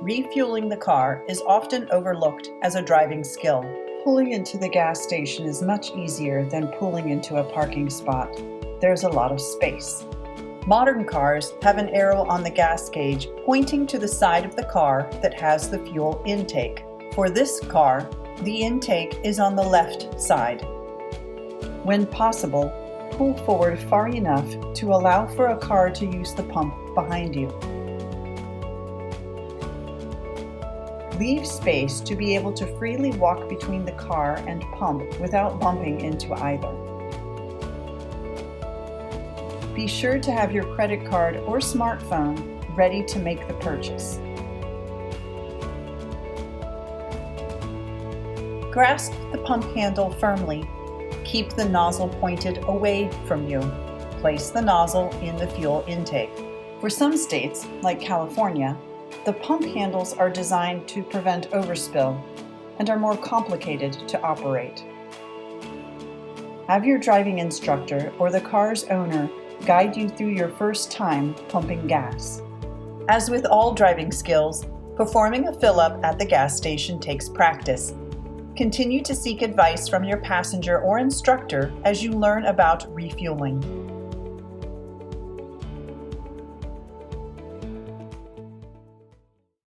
Refueling the car is often overlooked as a driving skill. Pulling into the gas station is much easier than pulling into a parking spot. There's a lot of space. Modern cars have an arrow on the gas gauge pointing to the side of the car that has the fuel intake. For this car, the intake is on the left side. When possible, pull forward far enough to allow for a car to use the pump behind you. Leave space to be able to freely walk between the car and pump without bumping into either. Be sure to have your credit card or smartphone ready to make the purchase. Grasp the pump handle firmly. Keep the nozzle pointed away from you. Place the nozzle in the fuel intake. For some states, like California, the pump handles are designed to prevent overspill and are more complicated to operate. Have your driving instructor or the car's owner guide you through your first time pumping gas. As with all driving skills, performing a fill-up at the gas station takes practice. Continue to seek advice from your passenger or instructor as you learn about refueling.